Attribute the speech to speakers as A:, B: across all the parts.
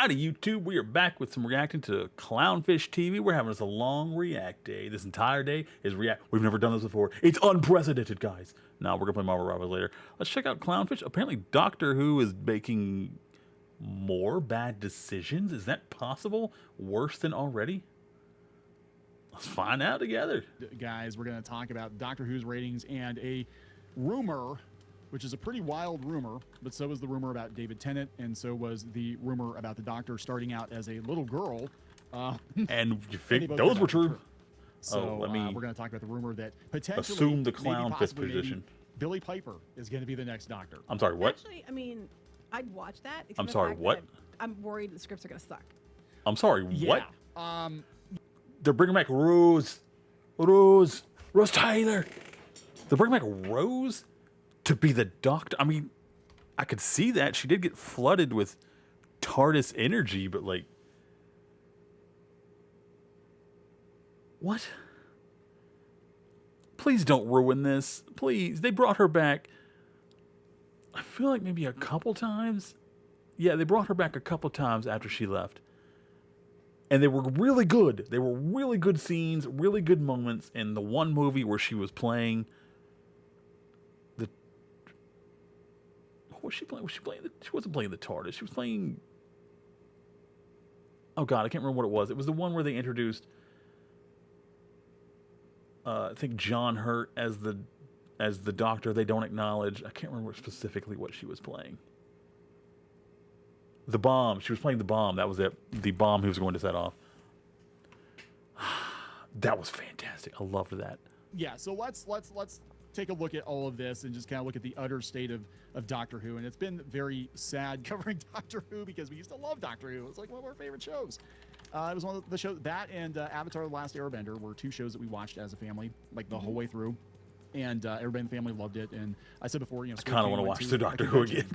A: Howdy, YouTube. We are back with some reacting to Clownfish TV. We're having us a long react day. This entire day is react. We've never done this before. It's unprecedented, guys. Now we're going to play Marvel Rivals later. Let's check out Clownfish. Apparently, Doctor Who is making more bad decisions. Is that possible? Worse than already? Let's find out together.
B: Guys, we're going to talk about Doctor Who's ratings and a rumor, which is a pretty wild rumor, but so was the rumor about David Tennant, and so was the rumor about the Doctor starting out as a little girl.
A: And you think those were true?
B: So
A: let me
B: we're going to talk about the rumor that potentially
A: assume the Clownfish position.
B: Billy Piper is going to be the next Doctor.
A: I'm sorry, what?
C: Actually, I mean, I'd watch that.
A: I'm sorry, what?
C: I'm worried the scripts are going to suck.
A: I'm sorry, what?
B: Yeah.
A: They're bringing back Rose Tyler. They're bringing back Rose to be the Doctor. I mean, I could see that. She did get flooded with TARDIS energy, but like, what? Please don't ruin this. Please. They brought her back, I feel like maybe a couple times. Yeah, they brought her back a couple times after she left. And they were really good. They were really good scenes, really good moments. In the one movie where she was playing the... What was she playing? She wasn't playing the TARDIS. She was playing... Oh, God, I can't remember what it was. It was the one where they introduced... I think John Hurt as the Doctor they don't acknowledge. I can't remember specifically what she was playing. The bomb. She was playing the bomb. That was it. The bomb he was going to set off. That was fantastic. I loved that.
B: Yeah, so let's take a look at all of this and just kind of look at the utter state of Doctor Who. And it's been very sad covering Doctor Who because we used to love Doctor Who. It's like one of our favorite shows. It was one of the shows, that and Avatar: The Last Airbender were two shows that we watched as a family, like the whole way through. And everybody in the family loved it. And I said before, you know,
A: I kind of want to watch the Doctor Who again.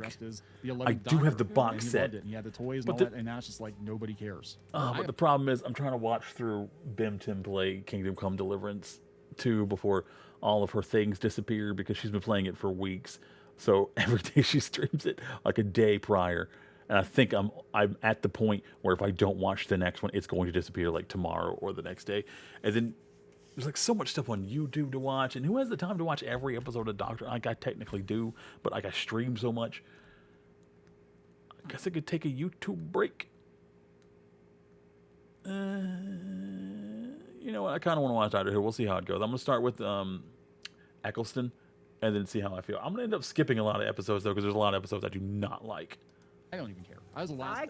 A: I do have the box set.
B: And he had the toys and all that, and now it's just like nobody cares.
A: But the problem is, I'm trying to watch through Bim Tim play Kingdom Come Deliverance 2 before all of her things disappear because she's been playing it for weeks. So every day she streams it like a day prior. And I think I'm at the point where if I don't watch the next one, it's going to disappear like tomorrow or the next day. And then there's like so much stuff on YouTube to watch, and who has the time to watch every episode of Doctor? Like I technically do, but like I stream so much. I guess I could take a YouTube break. You know what? I kind of want to watch Doctor Who. We'll see how it goes. I'm gonna start with Eccleston, and then see how I feel. I'm gonna end up skipping a lot of episodes though, because there's a lot of episodes I do not like.
B: I don't even care.
C: I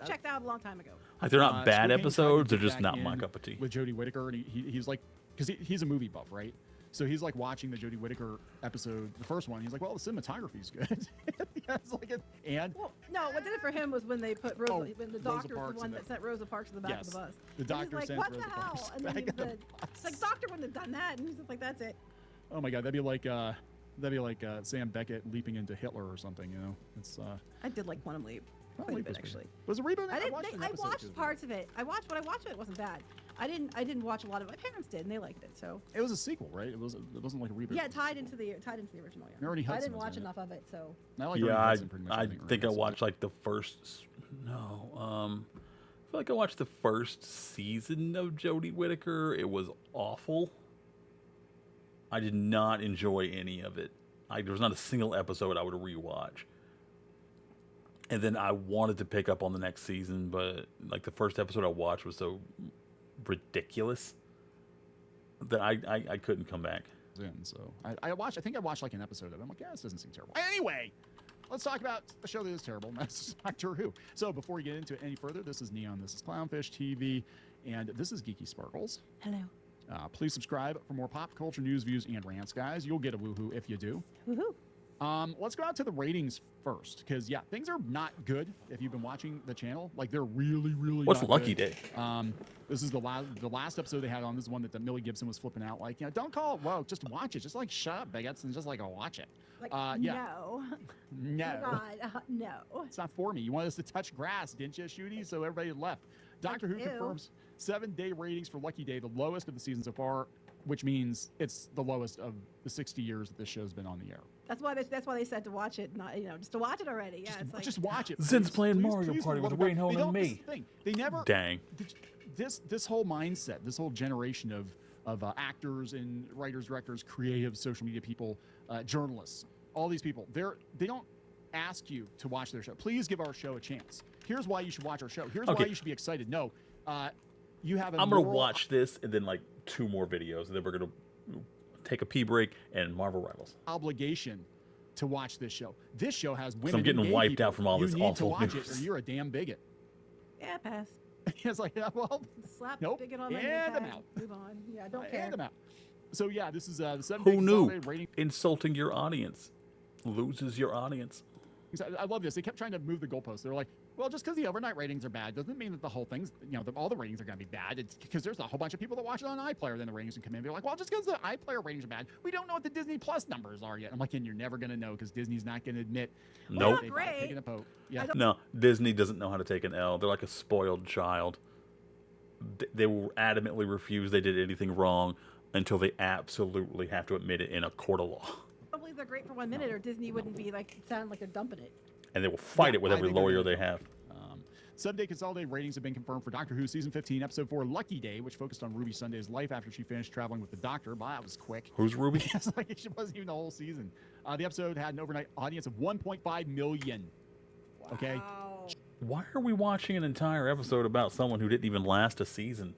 C: checked out a long time ago.
A: Like they're not bad episodes; they're just not my cup of tea.
B: With Jodie Whittaker, and he's like, because he's a movie buff, right? So he's like watching the Jodie Whittaker episode, the first one. He's like, well, the cinematography's good.
C: Well, no, what did it for him was when they put Rosa, when the Doctor was the one that sent Rosa Parks in the back of the bus.
B: The Doctor
C: sent
B: like,
C: Rosa
B: what the
C: Parks
B: hell?
C: And then he said, it's like, Doctor wouldn't have done that. And he's just like, that's it.
B: Oh my God, that'd be like Sam Beckett leaping into Hitler or something, you know? It's
C: I did like Quantum Leap. Quite a bit, actually.
B: Was a reboot?
C: I watched parts of it. I watched what I watched. It wasn't bad. I didn't watch a lot of it. My parents did, and they liked it. So
B: it was a sequel, right? It wasn't like a reboot.
C: Yeah, tied into the original. Yeah.
B: Ernie Hudson
C: I didn't watch enough of it, so.
A: I think I watched like the first. No, I feel like I watched the first season of Jodie Whittaker. It was awful. I did not enjoy any of it. There was not a single episode I would rewatch. And then I wanted to pick up on the next season, but like the first episode I watched was so ridiculous that I couldn't come back.
B: So I think I watched like an episode of it. I'm like, yeah, this doesn't seem terrible. Anyway, let's talk about the show that is terrible, and that's Doctor Who. So before we get into it any further, this is Neon, this is Clownfish TV, and this is Geeky Sparkles.
C: Hello.
B: Please subscribe for more pop culture news, views, and rants, guys. You'll get a woohoo if you do.
C: Woohoo.
B: Let's go out to the ratings first, because yeah, things are not good. If you've been watching the channel, like they're really, really.
A: What's
B: not
A: Lucky
B: good.
A: Day?
B: This is the last episode they had on. This is one that Millie Gibson was flipping out, like, you know, don't call it. Whoa, just watch it. Just like shut up, bigots, and just like go watch it.
C: Like,
B: yeah.
C: No.
B: No.
C: Oh God, no.
B: It's not for me. You wanted us to touch grass, didn't you, Shooty? So everybody left. Doctor Who confirms 7-day ratings for Lucky Day, the lowest of the season so far. which means it's the lowest of the 60 years that this show's been on the air.
C: That's why they said to watch it, not just to watch it already. Yeah,
B: just watch it.
A: Since playing Mario Party with Wayne Hole and me.
B: They never.
A: Dang.
B: This whole mindset, this whole generation of actors and writers, directors, creatives, social media people, journalists, all these people, they don't ask you to watch their show. Please give our show a chance. Here's why you should watch our show. Here's why you should be excited. No, you have. I'm
A: going to watch this and then like 2 more videos, and then we're going to take a pee break and Marvel Rivals.
B: Obligation to watch this show. This show has women.
A: So I'm getting wiped out from all this awful news.
B: You need to watch it, or you're a damn bigot.
C: Yeah, pass.
B: It's like, well,
C: slap
B: nope.
C: bigot on my
B: and I'm out.
C: Move on. Yeah, don't care.
B: And I'm out. So yeah, this is the 7
A: Who knew? Insulting your audience loses your audience.
B: I love this. They kept trying to move the goalposts. They're like, well, just because the overnight ratings are bad doesn't mean that the whole thing's, all the ratings are going to be bad. It's because there's a whole bunch of people that watch it on iPlayer, then the ratings can come in. They're like, well, just because the iPlayer ratings are bad, we don't know what the Disney Plus numbers are yet. I'm like, and you're never going to know because Disney's not going to admit.
A: Nope.
C: Not great.
B: Yeah.
A: No, Disney doesn't know how to take an L. They're like a spoiled child. They will adamantly refuse they did anything wrong until they absolutely have to admit it in a court of law.
C: Probably they're great for 1 minute, or Disney wouldn't be sound like they're dumping it.
A: And they will fight it with every lawyer they have.
B: 7-day consolidated ratings have been confirmed for Doctor Who Season 15, Episode 4, Lucky Day, which focused on Ruby Sunday's life after she finished traveling with the Doctor. Wow, that was quick.
A: Who's Ruby?
B: It's like it wasn't even the whole season. The episode had an overnight audience of 1.5 million.
C: Wow.
B: Okay?
A: Why are we watching an entire episode about someone who didn't even last a season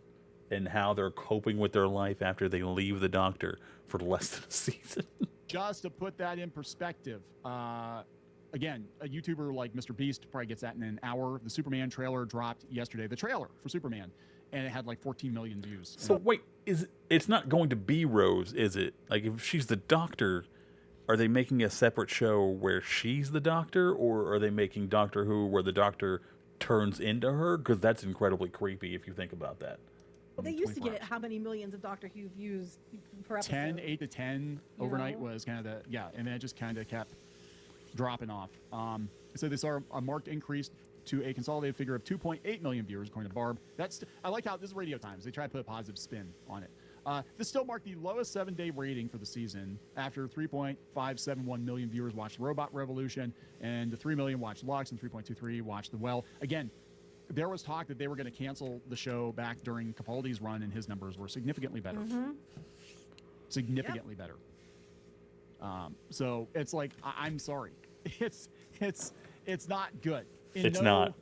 A: and how they're coping with their life after they leave the Doctor for less than a season?
B: Just to put that in perspective, again, a YouTuber like Mr. Beast probably gets that in an hour. The Superman trailer dropped yesterday. The trailer for Superman, and it had like 14 million views.
A: So wait, it's not going to be Rose, is it? Like if she's the Doctor, are they making a separate show where she's the Doctor, or are they making Doctor Who where the Doctor turns into her? Because that's incredibly creepy if you think about that.
C: Well, they used to get how many millions of Doctor Who views per episode?
B: 8 to 10 overnight was kind of and then it just kind of kept dropping off. So they saw a marked increase to a consolidated figure of 2.8 million viewers, according to Barb. I like how this is Radio Times. They try to put a positive spin on it. This still marked the lowest 7-day rating for the season after 3.571 million viewers watched Robot Revolution, and 3 million watched Lux, and 3.23 watched The Well. Again, there was talk that they were going to cancel the show back during Capaldi's run, and his numbers were significantly better.
C: Mm-hmm.
B: Significantly better. So it's like, I'm sorry. It's not good.
A: It's not.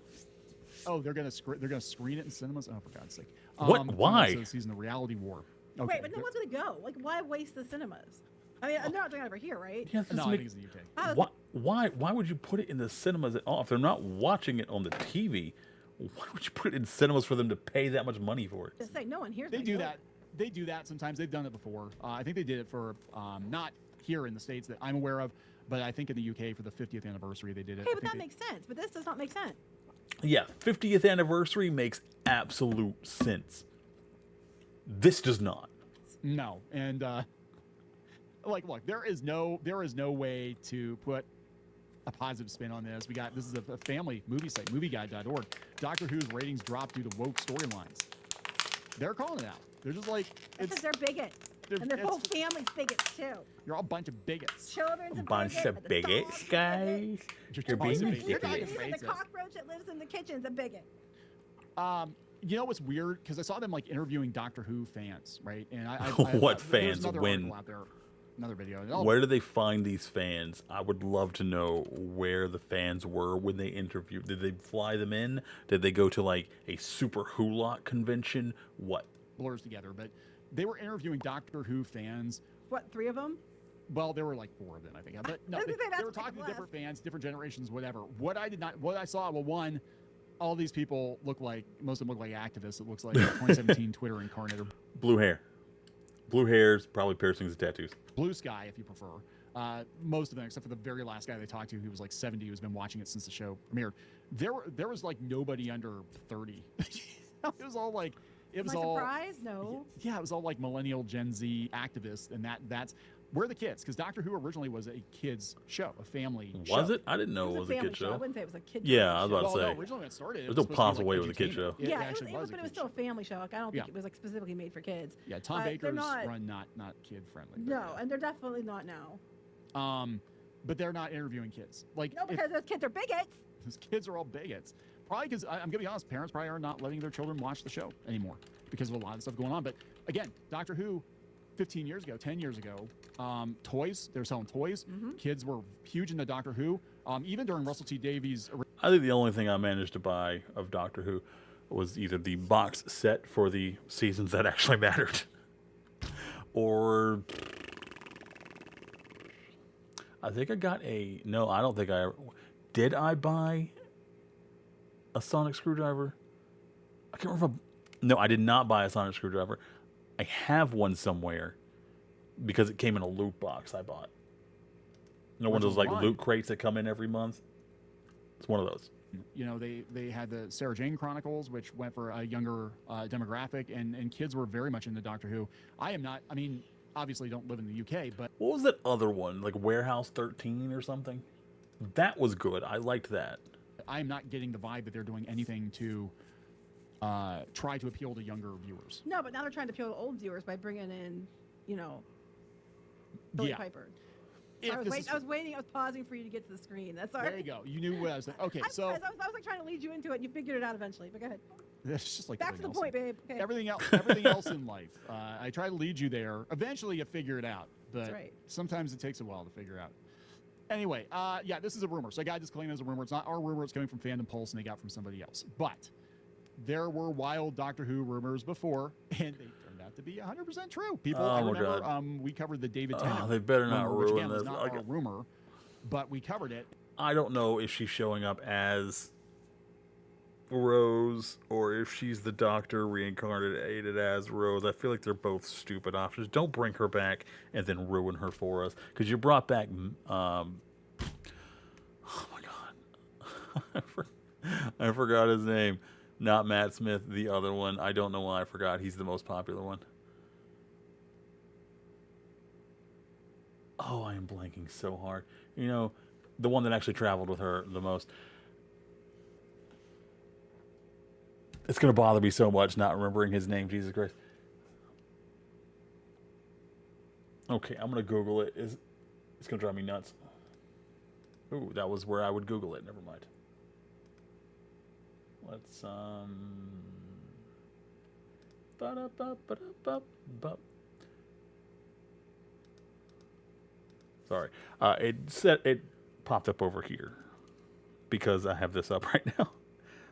B: Oh, they're gonna screen it in cinemas. Oh, for God's sake!
A: What? Why?
B: So season the reality war. Okay.
C: Wait, but no one's gonna go. Like, why waste the cinemas? I mean, they're not doing it over here, right?
A: Yeah,
B: No, I think it's in the UK.
A: Why would you put it in the cinemas at all? If they're not watching it on the TV, why would you put it in cinemas for them to pay that much money for it?
C: Just say no one hears.
B: They do that. They do that sometimes. They've done it before. I think they did it for not here in the States that I'm aware of, but I think in the UK for the 50th anniversary they did it.
C: Hey, but that makes sense. But this does not make sense.
A: Yeah, 50th anniversary makes absolute sense. This does not.
B: No, and look, there is no way to put a positive spin on this. This is a family movie site, movieguide.org. Doctor Who's ratings dropped due to woke storylines. They're calling it out. They're just like
C: because they're bigots. And their whole family's bigots too.
B: You're all a bunch of bigots.
C: Children's a
A: bunch of bigots, guys. You're being ridiculous.
C: Even the cockroach that lives in the kitchen's a bigot.
B: You know what's weird? Because I saw them like interviewing Doctor Who fans, right? And
A: what fans? When?
B: Another video.
A: Where do they find these fans? I would love to know where the fans were when they interviewed. Did they fly them in? Did they go to like a super Hulot convention? What?
B: Blurs together, but they were interviewing Doctor Who fans.
C: What, 3 of them?
B: Well, there were like 4 of them, I think. But no, they were talking to different fans, different generations, whatever. What I saw, well, one, all these people most of them look like activists. It looks like 2017 Twitter incarnate.
A: Blue hair. Blue hairs, probably piercings and tattoos.
B: Blue sky, if you prefer. Most of them, except for the very last guy they talked to, who was like 70, who's been watching it since the show premiered. There was like nobody under 30. It was all like... It was all
C: surprised? No.
B: Yeah, it was all like millennial Gen Z activists, and that's We're the kids, because Doctor Who originally was a kids show, a family show.
A: Was it? I didn't know it was a kid show.
C: I wouldn't say it was a kid
A: Yeah, I was about to say.
B: No, originally when it started,
A: there's no possible way it was a kid show.
C: Yeah, it was, but it was still a family show. Like, I don't think it was like specifically made for kids.
B: Yeah, Tom Baker's run not kid friendly.
C: No, and they're definitely not now.
B: But they're not interviewing kids. Like,
C: no, because those kids are bigots.
B: Those kids are all bigots. Probably because, I'm going to be honest, parents probably are not letting their children watch the show anymore because of a lot of stuff going on. But again, Doctor Who, 15 years ago, 10 years ago, toys, they were selling toys. Kids were huge into Doctor Who. Even during Russell T Davies.
A: I think the only thing I managed to buy of Doctor Who was either the box set for the seasons that actually mattered, or I think I got no, I don't think did I buy a sonic screwdriver? I can't remember. No, I did not buy a sonic screwdriver. I have one somewhere because it came in a loot box I bought. You know, one of those like loot crates that come in every month? It's one of those.
B: You know, they had the Sarah Jane Chronicles, which went for a younger demographic, and kids were very much into Doctor Who. Obviously don't live in the UK, but...
A: What was that other one? Like Warehouse 13 or something? That was good. I liked that.
B: I'm not getting the vibe that they're doing anything to try to appeal to younger viewers.
C: No, but now they're trying to appeal to old viewers by bringing in, Billy Piper. I was pausing for you to get to the screen. That's all right.
B: There you go. You knew what I was saying. Okay, so...
C: I was like trying to lead you into it, and you figured it out eventually, but go ahead.
B: That's just like
C: back to the point, babe. Okay.
B: Everything else in life. I try to lead you there. Eventually, you figure it out. But sometimes it takes a while to figure out. Anyway, this is a rumor. So I got this claim as a rumor. It's not our rumor. It's coming from Fandom Pulse, and they got from somebody else. But there were wild Doctor Who rumors before, and they turned out to be 100% true. People, I remember we covered the David Tennant.
A: They better not
B: rumor,
A: ruin
B: which, again,
A: this.
B: was not our rumor, but we covered it.
A: I don't know if she's showing up as Rose or if she's the Doctor reincarnated as Rose. I feel like they're both stupid options. Don't bring her back and then ruin her for us, because you brought back oh my god, I forgot his name. Not Matt Smith, the other one. I don't know why I forgot. He's the most popular one. Oh, I am blanking so hard. You know, the one that actually traveled with her the most. It's going to bother me so much not remembering his name, Jesus Christ. Okay, I'm going to Google it. It's going to drive me nuts. Ooh, that was where I would Google it. Never mind. Let's, sorry. It popped up over here because I have this up right now.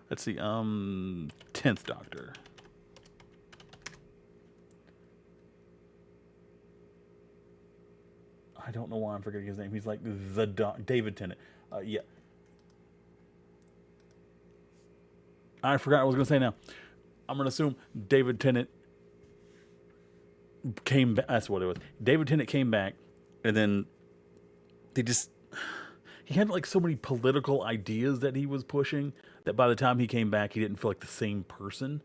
A: Let's see, 10th Doctor. I don't know why I'm forgetting his name. He's like David Tennant. Yeah. I forgot what I was going to say now. I'm going to assume David Tennant came back. That's what it was. David Tennant came back, and then he had like so many political ideas that he was pushing that by the time he came back, he didn't feel like the same person.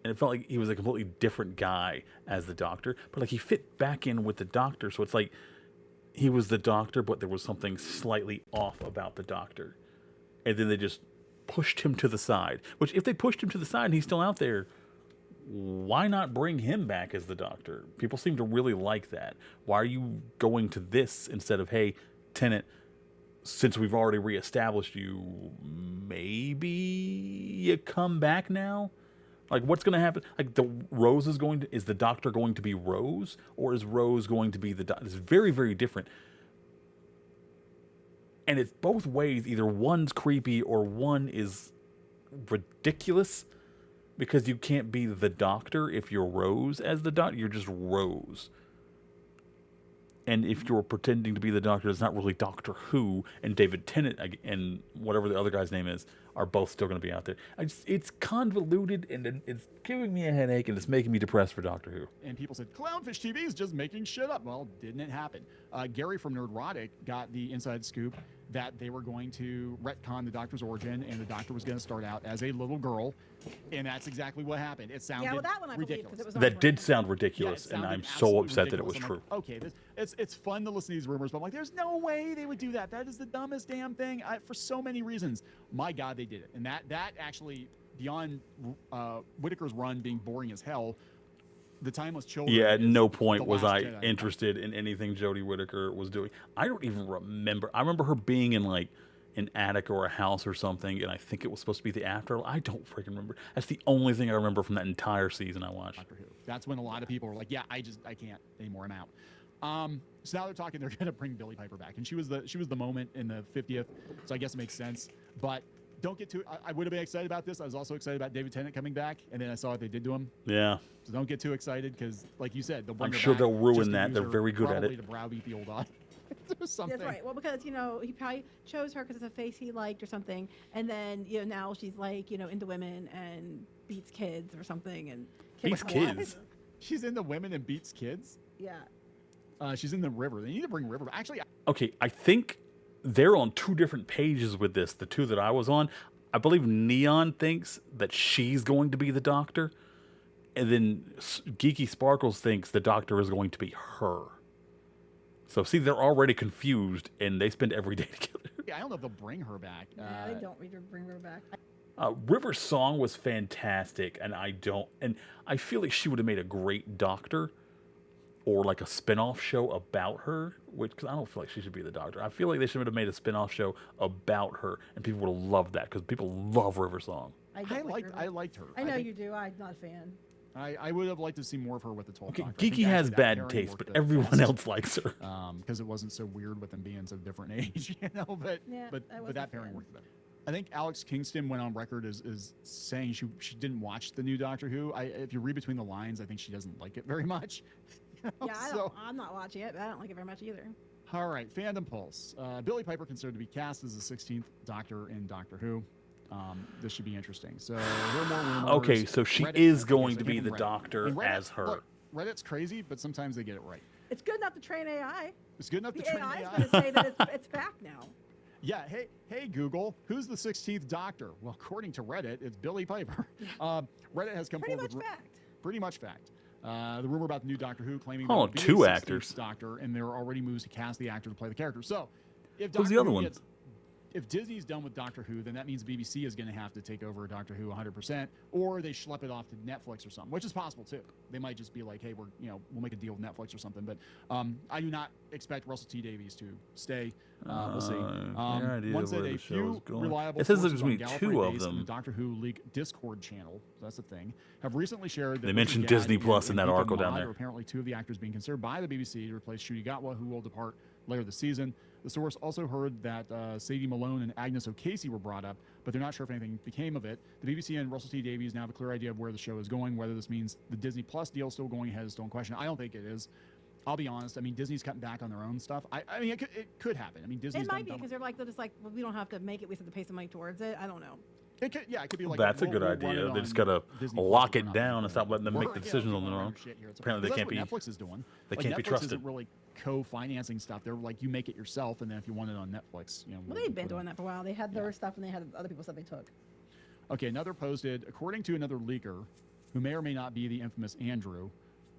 A: And it felt like he was a completely different guy as the Doctor. But like he fit back in with the Doctor, so it's like he was the Doctor, but there was something slightly off about the Doctor. And then they just pushed him to the side. Which, if they pushed him to the side and he's still out there, why not bring him back as the Doctor? People seem to really like that. Why are you going to this instead of, hey, Tennant, since we've already reestablished you, maybe you come back now? Like, what's going to happen? Like, is the Doctor going to be Rose? Or is Rose going to be the Doctor? It's very, very different. And it's both ways. Either one's creepy or one is ridiculous, because you can't be the Doctor if you're Rose as the Doctor. You're just Rose. And if you're pretending to be the Doctor, it's not really Doctor Who, and David Tennant and whatever the other guy's name is are both still going to be out there. It's convoluted, and it's giving me a headache, and it's making me depressed for Doctor Who.
B: And people said, Clownfish TV is just making shit up. Well, didn't it happen? Gary from Nerdrotic got the inside scoop that they were going to retcon the Doctor's origin, and the Doctor was going to start out as a little girl, and that's exactly what happened. It sounded
C: that one I believe,
B: ridiculous.
C: it was
A: That did sound ridiculous, and I'm so upset that it was true.
B: Like, okay, it's fun to listen to these rumors, but I'm like, there's no way they would do that. That is the dumbest damn thing for so many reasons. My God, they did it, and that actually, beyond Whittaker's run being boring as hell, the Timeless Children.
A: Yeah, at no point was I interested in anything Jodie Whittaker was doing. I don't even remember. I remember her being in like an attic or a house or something, and I think it was supposed to be the Afterlife. I don't freaking remember. That's the only thing I remember from that entire season I watched.
B: Doctor Who. That's when a lot of people were like, "Yeah, I can't anymore. I'm out." So now they're talking. They're going to bring Billie Piper back, and she was the moment in the 50th. So I guess it makes sense, but. Don't get too. I would have been excited about this. I was also excited about David Tennant coming back, and then I saw what they did to him.
A: Yeah.
B: So don't get too excited because, like you said, they'll bring.
A: I'm sure they'll ruin that. They're very good at it.
B: To browbeat the old audience or something.
C: That's right. Well, because he probably chose her because it's a face he liked or something, and then now she's like into women and beats kids or something and
A: beats kids.
B: She's into women and beats kids.
C: Yeah.
B: She's in the river. They need to bring River. Actually.
A: Okay, I think. They're on two different pages with this. The two that I was on, I believe Neon thinks that she's going to be the Doctor, and then Geeky Sparkles thinks the Doctor is going to be her. So see, they're already confused, and they spend every day together.
B: Yeah, I don't know if they'll bring her back.
C: Yeah, they don't bring her back.
A: River's song was fantastic, and I feel like she would have made a great Doctor. Or like a spin-off show about her, because I don't feel like she should be the Doctor. I feel like they should have made a spin-off show about her, and people would have loved that, because people love River Song.
B: I liked her.
C: I know you do. I'm not a fan.
B: I would have liked to see more of her with the 12th Doctor.
A: Geeky has bad taste, but everyone else likes her.
B: Because it wasn't so weird with them being so different age, But that pairing worked better. I think Alex Kingston went on record as saying she didn't watch the new Doctor Who. If you read between the lines, I think she doesn't like it very much.
C: Yeah, I'm not watching it, but I don't like it very much either.
B: All right, Fandom Pulse. Billie Piper considered to be cast as the 16th Doctor in Doctor Who. This should be interesting. So there are more rumors.
A: Okay, so she is going to be the Doctor as her.
B: Look, Reddit's crazy, but sometimes they get it right.
C: It's good enough to train AI.
B: It's good enough to train AI.
C: The AI is going to say that it's fact now.
B: Yeah. Hey, Google. Who's the 16th Doctor? Well, according to Reddit, it's Billie Piper. Reddit has come forward with pretty much fact. The rumor about the new Doctor Who claiming there will be
A: two
B: a 16th
A: actors
B: Doctor, and there are already moves to cast the actor to play the character. So, if
A: who's the other one?
B: If Disney's done with Doctor Who, then that means BBC is going to have to take over Doctor Who 100%, or they schlep it off to Netflix or something, which is possible too. They might just be like, hey, we'll make a deal with Netflix or something. But I do not expect Russell T Davies to stay. We'll see. One said a few reliable sources on Gallifrey Base and the Doctor Who League Discord channel, that's the thing, have recently shared that
A: they mentioned Disney Plus in that article down there.
B: Apparently, two of the actors being considered by the BBC to replace Ncuti Gatwa, who will depart later this season. The source also heard that Sadie Malone and Agnes O'Casey were brought up, but they're not sure if anything became of it. The BBC and Russell T Davies now have a clear idea of where the show is going. Whether this means the Disney Plus deal is still going ahead is still in question. I don't think it is. I'll be honest. I mean, Disney's cutting back on their own stuff. I mean, it could happen. I mean, Disney's
C: it might be because they're just like, well, we don't have to make it. We just have to pay some money towards it. I don't know.
B: It could be like
A: that's a good idea. They just gotta lock it down and stop letting them make the decisions on their own. Apparently, they can't be.
B: Netflix is doing.
A: They can't be trusted.
B: Netflix isn't really co-financing stuff. They're like, you make it yourself, and then if you want it on Netflix,
C: Well, they've been doing that for a while. They had their stuff, and they had other people's stuff they took.
B: Okay, another posted, according to another leaker, who may or may not be the infamous Andrew.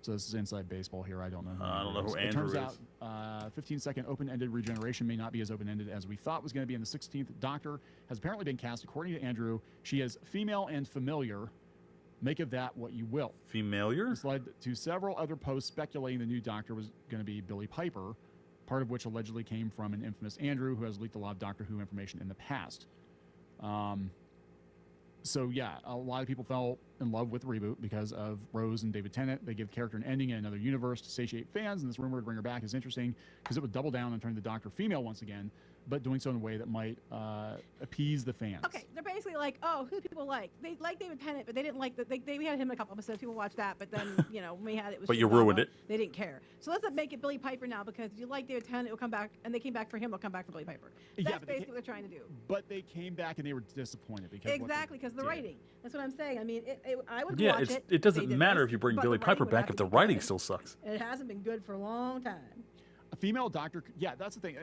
B: So this is inside baseball here. I don't know.
A: I don't know who Andrew is.
B: It turns out 15-second open-ended regeneration may not be as open-ended as we thought was going to be in the 16th Doctor. Has apparently been cast. According to Andrew, she is female and familiar. Make of that what you will.
A: Familiar?
B: This led to several other posts speculating the new Doctor was going to be Billie Piper, part of which allegedly came from an infamous Andrew who has leaked a lot of Doctor Who information in the past. So yeah, a lot of people fell in love with the reboot because of Rose and David Tennant. They give the character an ending in another universe to satiate fans, and this rumor to bring her back is interesting because it would double down and turn the Doctor female once again, but doing so in a way that might appease the fans.
C: Okay, they're basically like, oh, who do people like? They like David Tennant, but they didn't like we had him in a couple episodes. People watched that, but then when we had it was.
A: But you ruined it.
C: They didn't care. So let's make it Billie Piper now because if you like David Tennant, it'll come back, and they came back for him. They'll come back for Billie Piper. That's basically what they're trying to do.
B: But they came back and they were disappointed because
C: because the writing. That's what I'm saying. I mean, I would
A: watch
C: it.
A: It doesn't matter if you bring Billie Piper back if the writing still sucks.
C: It hasn't been good for a long time.
B: female doctor. Yeah, that's the thing.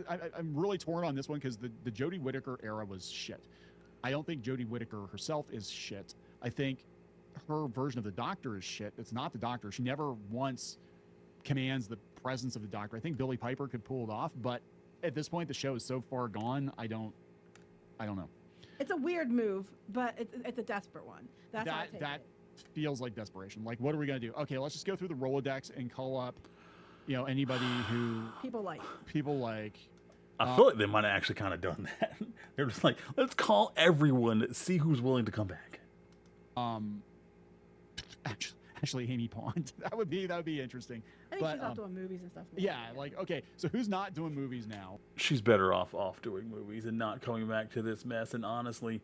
B: I'm really torn on this one because the Jodie Whittaker era was shit. I don't think Jodie Whittaker herself is shit. I think her version of the Doctor is shit. It's not the Doctor. She never once commands the presence of the Doctor. I think Billie Piper could pull it off, but at this point, the show is so far gone. I don't know.
C: It's a weird move, but it's a desperate one. That's how I take
B: that
C: it.
B: feels like desperation. Like, what are we gonna do? Okay, let's just go through the Rolodex and call up, anybody who
C: People like.
A: I feel like they might have actually kind of done that. They're just like, let's call everyone, see who's willing to come back.
B: Actually, Amy Pond. That would be interesting.
C: I think she's not doing movies and stuff.
B: Yeah, like, okay, so who's not doing movies now?
A: She's better off doing movies and not coming back to this mess. And honestly,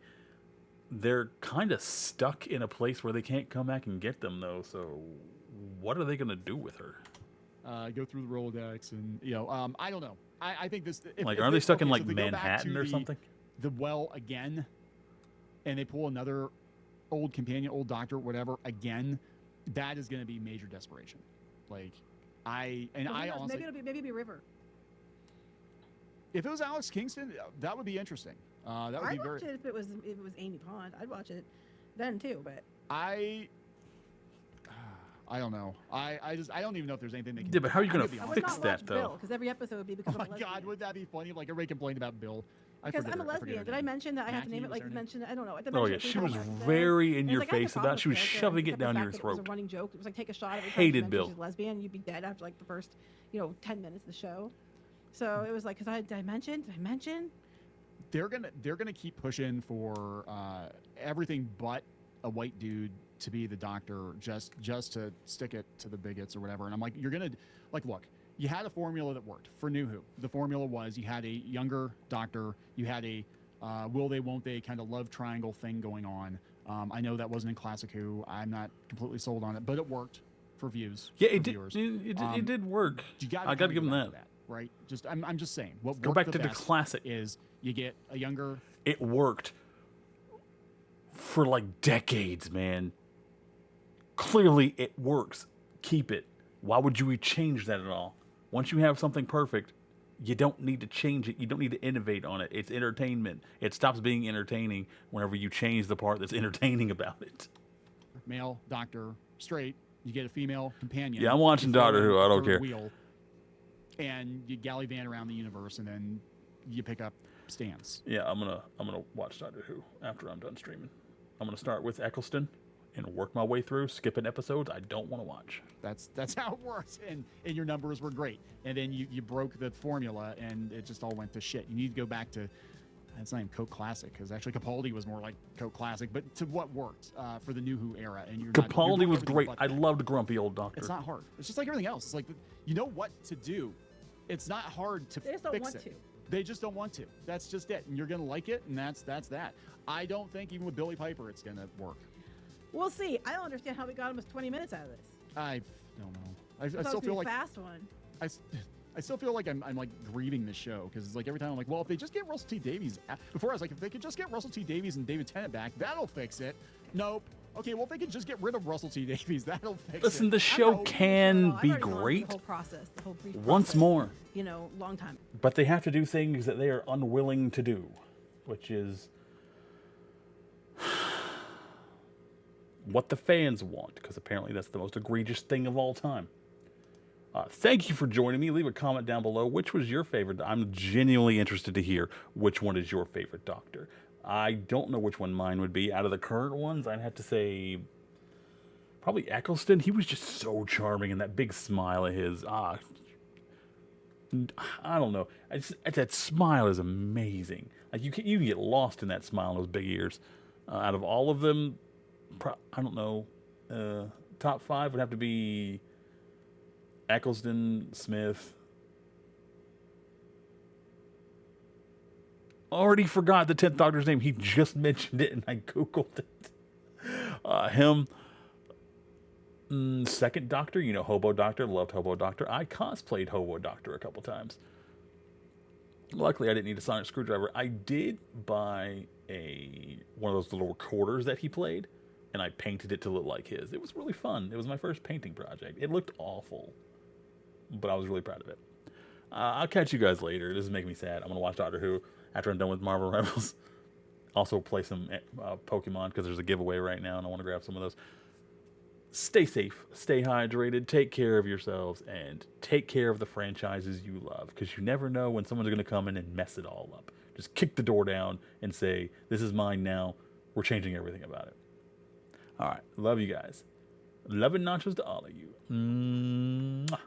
A: they're kind of stuck in a place where they can't come back and get them, though. So what are they going to do with her?
B: Go through the Rolodex and, I don't know. I think this...
A: Are they stuck in,
B: so they go back
A: Manhattan
B: to
A: or something?
B: The well again, and they pull another old companion, old doctor, whatever, again, that is going to be major desperation. Like, honestly...
C: Maybe it'll be River.
B: If it was Alex Kingston, that would be interesting. That would be very...
C: I'd watch it if it was Amy Pond. I'd watch it then too, but...
B: I don't know. I don't even know if there's anything they can
A: Yeah, but how are you going to
C: I would
A: fix
C: not
A: that,
C: watch
A: though?
C: Bill, because every episode would be because
B: Oh
C: I'm a
B: my
C: lesbian.
B: God, would that be funny? Like, everybody complained about Bill.
C: Because I'm a lesbian. Did I mention that I have to name it? Like, mention I don't know.
A: Oh, yeah, she was very in your face about it. She was shoving it down your
C: It was
A: throat.
C: a running joke. It was like, take a shot every time
A: Hated
C: she mentioned
A: Bill.
C: she's lesbian. You'd be dead after like the first, 10 minutes of the show. So it was like, did I mention?
B: They're gonna keep pushing for everything but a white dude to be the doctor, just to stick it to the bigots or whatever. And I'm like, you're gonna look. You had a formula that worked for New Who. The formula was you had a younger doctor, you had a will they, won't they kind of love triangle thing going on. I know that wasn't in Classic Who. I'm not completely sold on it, but it worked for views.
A: Yeah,
B: for
A: it did.
B: viewers.
A: It did work.
B: I
A: got to give them that.
B: Right? I'm just saying. What
A: Go
B: worked
A: back
B: the
A: to the
B: best
A: classic.
B: is you get a younger.
A: It worked for like decades, man. Clearly, it works. Keep it. Why would you change that at all? Once you have something perfect, you don't need to change it. You don't need to innovate on it. It's entertainment. It stops being entertaining whenever you change the part that's entertaining about it.
B: Male doctor, straight. You get a female companion.
A: Yeah, I'm watching Doctor Who. I don't care.
B: Wheel, and you gallivant around the universe, and then you pick up stands.
A: Yeah, I'm gonna watch Doctor Who after I'm done streaming. I'm gonna start with Eccleston and work my way through, skipping episodes I don't want to watch.
B: That's how it works, and your numbers were great. And then you broke the formula, and it just all went to shit. You need to go back to, it's not even Coke Classic, because actually Capaldi was more like Coke Classic, but to what worked for the New Who era. And
A: Capaldi was great. I loved Grumpy Old Doctor.
B: It's not hard. It's just like everything else. It's like, you know what to do. It's not hard to
C: They just don't
B: fix
C: want
B: it.
C: to.
B: They just don't want to. That's just it. And you're going to like it, and that's that. I don't think even with Billie Piper it's going to work.
C: We'll see. I don't understand how we got almost 20 minutes out of this.
B: I don't know. I
C: It's
B: still feel like
C: fast one.
B: I still feel like I'm like grieving the show, because it's like every time I'm like, well, if they just get Russell T Davies, before I was like, if they could just get Russell T Davies and David Tennant back, that'll fix it. Nope. Okay, well, if they could just get rid of Russell T Davies, that'll fix it.
A: Listen, the show can be great
C: The whole process, the whole brief
A: once
C: process,
A: more,
C: long time.
A: but they have to do things that they are unwilling to do, which is what the fans want, because apparently that's the most egregious thing of all time. Thank you for joining me. Leave a comment down below. Which was your favorite? I'm genuinely interested to hear which one is your favorite Doctor. I don't know which one mine would be. Out of the current ones, I'd have to say probably Eccleston. He was just so charming, and that big smile of his. I don't know. That smile is amazing. Like you can get lost in that smile and those big ears. Out of all of them, I don't know. Top 5 would have to be Eccleston, Smith. Already forgot the 10th Doctor's name. He just mentioned it, and I googled it. Him. Second Doctor, Hobo Doctor. Loved Hobo Doctor. I cosplayed Hobo Doctor a couple times. Luckily, I didn't need a sonic screwdriver. I did buy one of those little recorders that he played, and I painted it to look like his. It was my first painting project. It looked awful, but I was really proud of it. I'll catch you guys later. This is making me sad. I'm gonna watch Doctor Who after I'm done with Marvel Rebels. Also play some Pokemon because there's a giveaway right now, and I want to grab some of those. Stay safe, stay hydrated, take care of yourselves, and take care of the franchises you love, because you never know when someone's going to come in and mess it all up. Just kick the door down and say, this is mine now. We're changing everything about it. All right. Love you guys. Love and nachos to all of you. Mwah.